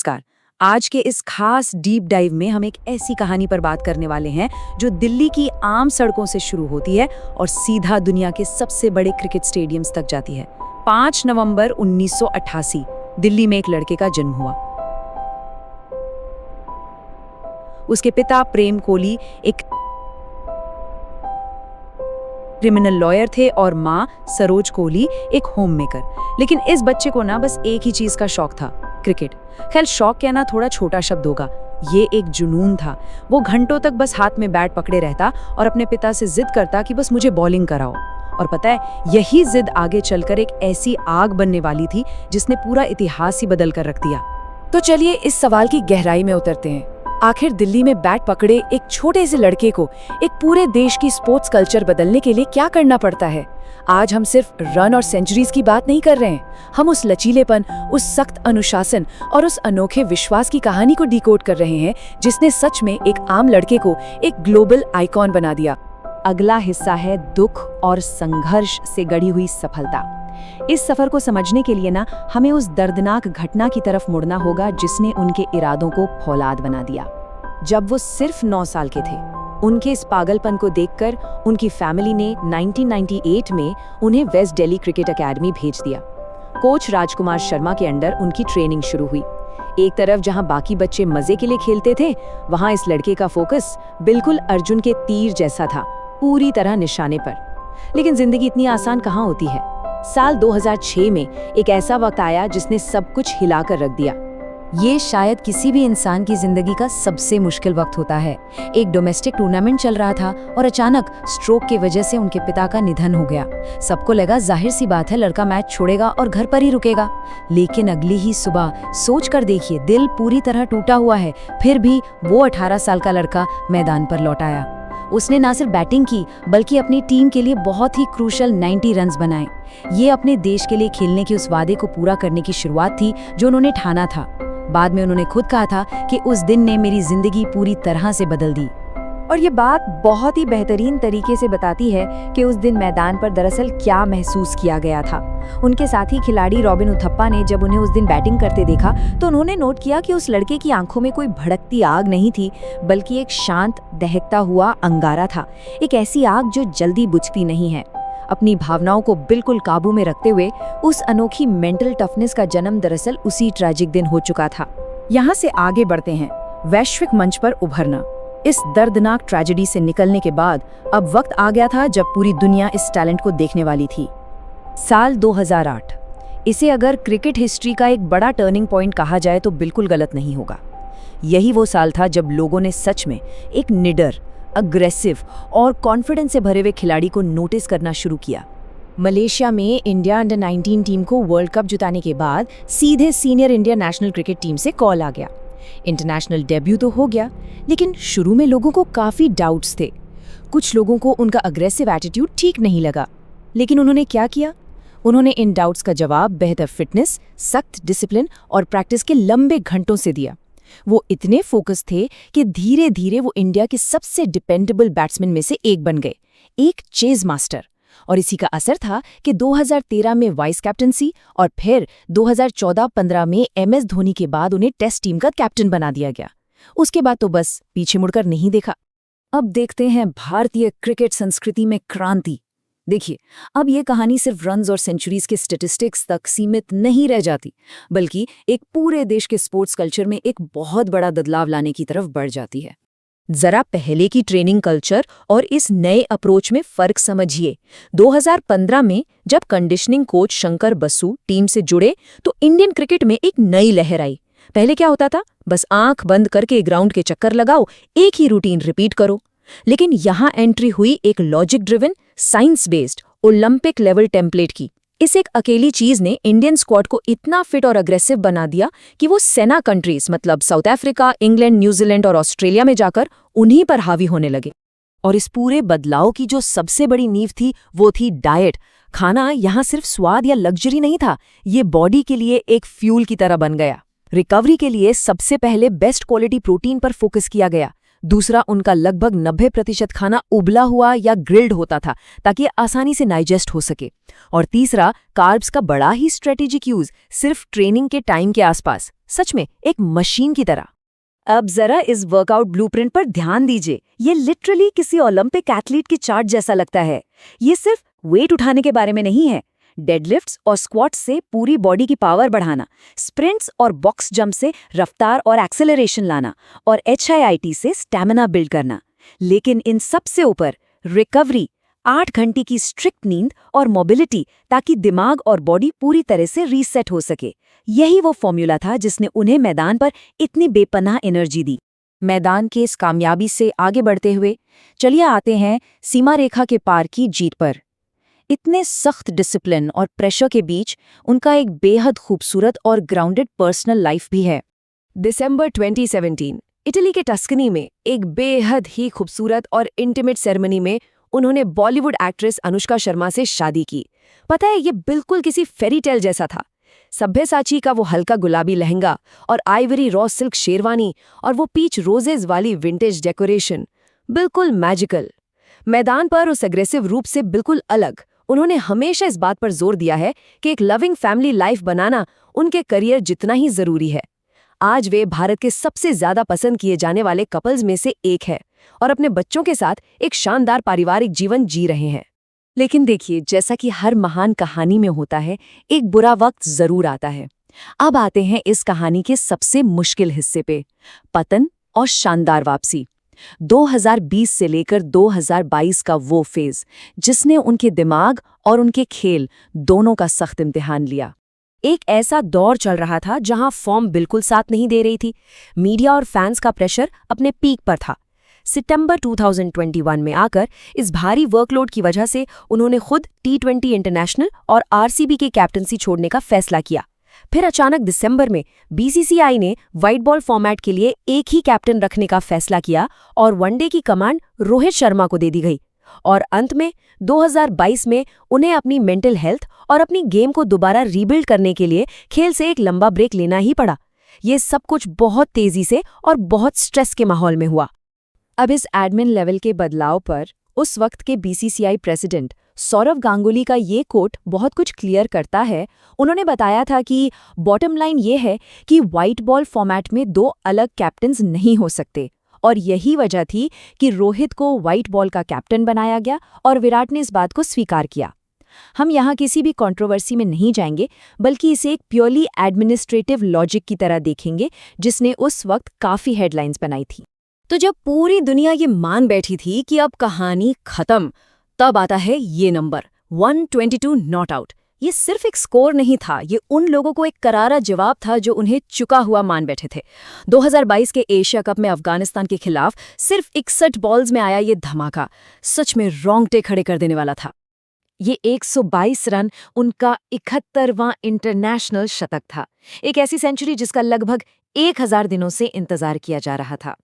नमस्कार। आज के इस खास डीप डाइव में हम एक ऐसी कहानी पर बात करने वाले हैं जो दिल्ली की आम सड़कों से शुरू होती है और सीधा दुनिया के सबसे बड़े क्रिकेट स्टेडियम्स तक जाती है। 5 नवंबर 1988 दिल्ली में एक लड़के का जन्म हुआ। उसके पिता प्रेम कोहली एक क्रिमिनल लॉयर थे और माँ सरोज कोहली एक होममेकर। लेकिन इस बच्चे को ना बस एक ही चीज का शौक था, क्रिकेट। खैर, शौक कहना थोड़ा छोटा शब्द होगा, ये एक जुनून था। वो घंटों तक बस हाथ में बैट पकड़े रहता और अपने पिता से जिद करता कि बस मुझे बॉलिंग कराओ। और पता है, यही जिद आगे चलकर एक ऐसी आग बनने वाली थी जिसने पूरा इतिहास ही बदल कर रख दिया। तो चलिए इस सवाल की गहराई में उतरते हैं। आखिर दिल्ली में बैट पकड़े एक छोटे से लड़के को एक पूरे देश की स्पोर्ट्स कल्चर बदलने के लिए क्या करना पड़ता है? आज हम सिर्फ रन और सेंचुरीज की बात नहीं कर रहे हैं, हम उस लचीलेपन, उस सख्त अनुशासन और उस अनोखे विश्वास की कहानी को डिकोड कर रहे हैं जिसने सच में एक आम लड़के को एक ग्लोबल आइकॉन बना दिया। अगला हिस्सा है दुख और संघर्ष से गढ़ी हुई सफलता। इस सफर को समझने के लिए ना हमें उस दर्दनाक घटना की तरफ मुड़ना होगा जिसने उनके इरादों को फौलाद बना दिया। जब वो सिर्फ 9 साल के थे, उनके इस पागलपन को देखकर उनकी फैमिली ने 1998 में उन्हें वेस्ट दिल्ली क्रिकेट एकेडमी भेज दिया। कोच राजकुमार शर्मा के अंडर उनकी ट्रेनिंग शुरू हुई। एक तरफ जहां बाकी बच्चे मजे के लिए खेलते थे, वहां इस लड़के का फोकस बिल्कुल अर्जुन के तीर जैसा था, पूरी तरह निशाने पर। लेकिन जिंदगी इतनी आसान कहाँ होती है। साल 2006 में एक ऐसा वक्त आया जिसने सब कुछ हिलाकर रख दिया। ये शायद किसी भी इंसान की जिंदगी का सबसे मुश्किल वक्त होता है। एक डोमेस्टिक टूर्नामेंट चल रहा था और अचानक स्ट्रोक की वजह से उनके पिता का निधन हो गया। सबको लगा जाहिर सी बात है, लड़का मैच छोड़ेगा और घर पर ही रुकेगा। लेकिन अगली ही सुबह सोच कर देखिए, दिल पूरी तरह टूटा हुआ है, फिर भी वो 18 साल का लड़का मैदान पर लौट आया। उसने ना सिर्फ बैटिंग की बल्कि अपनी टीम के लिए बहुत ही क्रूशल 90 रन्स बनाए। ये अपने देश के लिए खेलने के उस वादे को पूरा करने की शुरुआत थी जो उन्होंने ठाना था। बाद में उन्होंने खुद कहा था कि उस दिन ने मेरी जिंदगी पूरी तरह से बदल दी। और ये बात बहुत ही बेहतरीन तरीके से बताती है कि उस दिन मैदान पर दरअसल क्या महसूस किया गया था। उनके साथी खिलाड़ी रॉबिन उथप्पा ने जब उन्हें उस दिन बैटिंग करते देखा तो उन्होंने नोट किया कि उस लड़के की आंखों में कोई भड़कती आग नहीं थी, बल्कि एक शांत दहकता हुआ अंगारा था। एक ऐसी आग जो जल्दी बुझती नहीं है। अपनी भावनाओं को बिल्कुल काबू में रखते हुए उस अनोखी मेंटल टफनेस का जन्म दरअसल उसी ट्रैजिक दिन हो चुका था। यहाँ से आगे बढ़ते हैं, वैश्विक मंच पर उभरना। इस दर्दनाक ट्रेजेडी से निकलने के बाद अब वक्त आ गया था जब पूरी दुनिया इस टैलेंट को देखने वाली थी। साल 2008, इसे अगर क्रिकेट हिस्ट्री का एक बड़ा टर्निंग पॉइंट कहा जाए तो बिल्कुल गलत नहीं होगा। यही वो साल था जब लोगों ने सच में एक निडर, अग्रेसिव और कॉन्फिडेंस से भरे हुए खिलाड़ी को नोटिस करना शुरू किया। मलेशिया में इंडिया अंडर 19 टीम को वर्ल्ड कप जिताने के बाद सीधे senior India national cricket team से कॉल आ गया। इंटरनेशनल डेब्यू तो हो गया, लेकिन शुरू में लोगों को काफी डाउट्स थे। कुछ लोगों को उनका अग्रेसिव एटीट्यूड ठीक नहीं लगा। लेकिन उन्होंने क्या किया? उन्होंने इन डाउट्स का जवाब बेहतर फिटनेस, सख्त डिसिप्लिन और प्रैक्टिस के लंबे घंटों से दिया। वो इतने फोकस थे कि धीरे धीरे वो इंडिया के सबसे डिपेंडेबल बैट्समैन में से एक बन गए, एक चेज मास्टर। और इसी का असर था कि 2013 में वाइस कैप्टनसी और फिर 2014-15 में MS धोनी के बाद उन्हें टेस्ट टीम का कैप्टन बना दिया गया। उसके बाद तो बस पीछे मुड़कर नहीं देखा। अब देखते हैं भारतीय क्रिकेट संस्कृति में क्रांति। देखिए, अब ये कहानी सिर्फ रन्स और सेंचुरीज के स्टैटिस्टिक्स तक सीमित नहीं रह जाती, बल्कि एक पूरे देश के स्पोर्ट्स कल्चर में एक बहुत बड़ा बदलाव लाने की तरफ बढ़ जाती है। जरा पहले की ट्रेनिंग कल्चर और इस नए अप्रोच में फर्क समझिए। 2015 में जब conditioning coach Shankar Basu team से जुड़े तो इंडियन क्रिकेट में एक नई लहर आई। पहले क्या होता था? बस आंख बंद करके ग्राउंड के चक्कर लगाओ, एक ही रूटीन रिपीट करो। लेकिन यहाँ एंट्री हुई एक logic driven, science based Olympic level template की। इस एक अकेली चीज ने इंडियन स्क्वाड को इतना फिट और अग्रेसिव बना दिया कि वो सेना कंट्रीज मतलब साउथ अफ्रीका, इंग्लैंड, न्यूजीलैंड और ऑस्ट्रेलिया में जाकर उन्हीं पर हावी होने लगे। और इस पूरे बदलाव की जो सबसे बड़ी नींव थी वो थी डाइट। खाना यहाँ सिर्फ स्वाद या लग्जरी नहीं था, ये बॉडी के लिए एक फ्यूल की तरह बन गया। रिकवरी के लिए सबसे पहले बेस्ट क्वालिटी प्रोटीन पर फोकस किया गया। दूसरा, उनका लगभग 90% खाना उबला हुआ या ग्रिल्ड होता था ताकि आसानी से डाइजेस्ट हो सके। और तीसरा, कार्ब्स का बड़ा ही स्ट्रेटेजिक यूज, सिर्फ ट्रेनिंग के टाइम के आसपास, सच में एक मशीन की तरह। अब जरा इस वर्कआउट ब्लूप्रिंट पर ध्यान दीजिए। ये लिटरली किसी ओलंपिक एथलीट की चार्ट जैसा लगता है। ये सिर्फ वेट उठाने के बारे में नहीं है। डेडलिफ्ट्स और स्क्वाट्स से पूरी बॉडी की पावर बढ़ाना, स्प्रिंट्स और बॉक्स जंप से रफ्तार और एक्सेलरेशन लाना, और HIIT से स्टैमिना बिल्ड करना। लेकिन इन सबसे ऊपर रिकवरी, 8 घंटे की स्ट्रिक्ट नींद और मोबिलिटी, ताकि दिमाग और बॉडी पूरी तरह से रीसेट हो सके। यही वो फॉर्मूला था जिसने उन्हें मैदान पर इतनी बेपनाह एनर्जी दी। मैदान के इस कामयाबी से आगे बढ़ते हुए चलिए आते हैं सीमा रेखा के पार की जीत पर। इतने सख्त डिसिप्लिन और प्रेशर के बीच उनका एक बेहद खूबसूरत और ग्राउंडेड पर्सनल लाइफ भी है। दिसंबर 2017 इटली के टस्कनी में एक बेहद ही खूबसूरत और इंटीमेट सेरेमनी में उन्होंने बॉलीवुड एक्ट्रेस अनुष्का शर्मा से शादी की। पता है, ये बिल्कुल किसी फेरी टेल जैसा था। सभ्यसाची का वो हल्का गुलाबी लहंगा और आइवरी रॉ सिल्क शेरवानी और वो पीच रोजेज वाली विंटेज डेकोरेशन, बिल्कुल मैजिकल। मैदान पर उस अग्रेसिव रूप से बिल्कुल अलग, उन्होंने हमेशा इस बात पर जोर दिया है कि एक लविंग फैमिली लाइफ बनाना उनके करियर जितना ही जरूरी है। आज वे भारत के सबसे ज्यादा पसंद किए जाने वाले कपल्स में से एक है और अपने बच्चों के साथ एक शानदार पारिवारिक जीवन जी रहे हैं। लेकिन देखिए, जैसा कि हर महान कहानी में होता है, एक बुरा वक्त जरूर आता है। अब आते हैं इस कहानी के सबसे मुश्किल हिस्से पे, पतन और शानदार वापसी। 2020 से लेकर 2022 का वो फेज जिसने उनके दिमाग और उनके खेल दोनों का सख्त इम्तिहान लिया। एक ऐसा दौर चल रहा था जहां फॉर्म बिल्कुल साथ नहीं दे रही थी। मीडिया और फैंस का प्रेशर अपने पीक पर था। सितंबर 2021 में आकर इस भारी वर्कलोड की वजह से उन्होंने खुद T20 इंटरनेशनल और RCB की कैप्टनसी छोड़ने का फैसला किया। फिर अचानक दिसंबर में BCCI ने व्हाइट बॉल फॉर्मेट के लिए एक ही कैप्टन रखने का फैसला किया और वनडे की कमांड रोहित शर्मा को दे दी गई। और अंत में 2022 में उन्हें अपनी मेंटल हेल्थ और अपनी गेम को दोबारा रीबिल्ड करने के लिए खेल से एक लंबा ब्रेक लेना ही पड़ा। ये सब कुछ बहुत तेजी से और बहुत स्ट्रेस के माहौल में हुआ। अब इस एडमिन लेवल के बदलाव पर उस वक्त के BCCI प्रेसिडेंट सौरव गांगुली का ये कोट बहुत कुछ क्लियर करता है। उन्होंने बताया था कि बॉटम लाइन ये है कि व्हाइट बॉल फॉर्मेट में 2 अलग कैप्टन्स नहीं हो सकते, और यही वजह थी कि रोहित को व्हाइट बॉल का कैप्टन बनाया गया और विराट ने इस बात को स्वीकार किया। हम यहाँ किसी भी कंट्रोवर्सी में नहीं जाएंगे, बल्कि इसे एक प्योरली एडमिनिस्ट्रेटिव लॉजिक की तरह देखेंगे जिसने उस वक्त काफ़ी हेडलाइंस बनाई थी। तो जब पूरी दुनिया ये मान बैठी थी कि अब कहानी खत्म, तब आता है ये नंबर 122 नॉट आउट। ये सिर्फ एक स्कोर नहीं था, ये उन लोगों को एक करारा जवाब था जो उन्हें चुका हुआ मान बैठे थे। 2022 के एशिया कप में अफगानिस्तान के खिलाफ सिर्फ 61 बॉल्स में आया ये धमाका सच में रोंगटे खड़े कर देने वाला था। ये 122 रन उनका 71वां इंटरनेशनल शतक था, एक ऐसी सेंचुरी जिसका लगभग 1000 दिनों से इंतजार किया जा रहा था।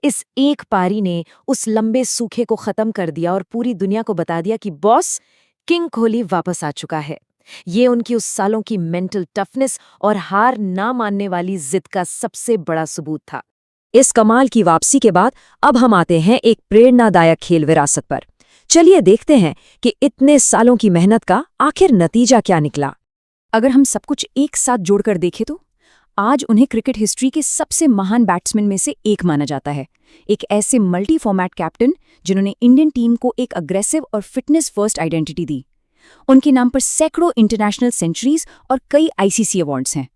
इस एक पारी ने उस लंबे सूखे को खत्म कर दिया और पूरी दुनिया को बता दिया कि बॉस किंग कोहली वापस आ चुका है। ये उनकी उस सालों की मेंटल टफनेस और हार ना मानने वाली जिद का सबसे बड़ा सबूत था। इस कमाल की वापसी के बाद अब हम आते हैं एक प्रेरणादायक खेल विरासत पर। चलिए देखते हैं कि इतने सालों की मेहनत का आखिर नतीजा क्या निकला। अगर हम सब कुछ एक साथ जोड़कर देखें तो आज उन्हें क्रिकेट हिस्ट्री के सबसे महान बैट्समैन में से एक माना जाता है। एक ऐसे मल्टी फॉर्मेट कैप्टन जिन्होंने इंडियन टीम को एक अग्रेसिव और फिटनेस फर्स्ट आइडेंटिटी दी। उनके नाम पर सैकड़ों इंटरनेशनल सेंचुरीज और कई ICC अवार्ड्स हैं।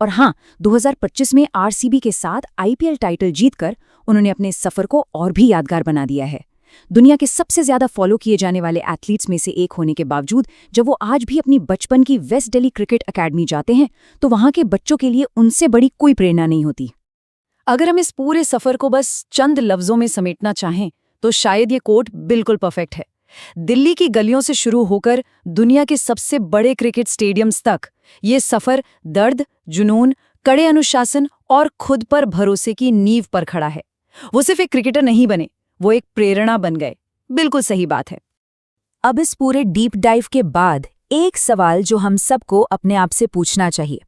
और हाँ, 2025 में RCB के साथ IPL टाइटल जीतकर उन्होंने अपने सफर को और भी यादगार बना दिया है। दुनिया के सबसे ज्यादा फॉलो किए जाने वाले एथलीट्स में से एक होने के बावजूद जब वो आज भी अपनी बचपन की वेस्ट दिल्ली क्रिकेट अकेडमी जाते हैं तो वहां के बच्चों के लिए उनसे बड़ी कोई प्रेरणा नहीं होती। अगर हम इस पूरे सफर को बस चंद लफ्जों में समेटना चाहें तो शायद ये कोट बिल्कुल परफेक्ट है। दिल्ली की गलियों से शुरू होकर दुनिया के सबसे बड़े क्रिकेट स्टेडियम्स तक ये सफर दर्द, जुनून, कड़े अनुशासन और खुद पर भरोसे की नींव पर खड़ा है। वो सिर्फ एक क्रिकेटर नहीं बने, वो एक प्रेरणा बन गए। बिल्कुल सही बात है। अब इस पूरे डीप डाइव के बाद एक सवाल जो हम सबको अपने आप से पूछना चाहिए,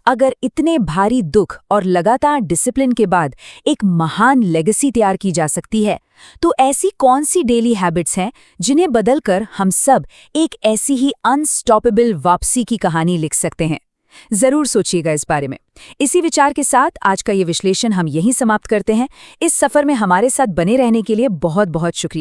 अगर इतने भारी दुख और लगातार डिसिप्लिन के बाद एक महान लेगेसी तैयार की जा सकती है, तो ऐसी कौन सी डेली हैबिट्स हैं जिन्हें बदलकर हम सब एक ऐसी ही अनस्टॉपेबल वापसी की कहानी लिख सकते हैं? जरूर सोचिएगा इस बारे में। इसी विचार के साथ आज का ये विश्लेषण हम यहीं समाप्त करते हैं। इस सफर में हमारे साथ बने रहने के लिए बहुत बहुत शुक्रिया।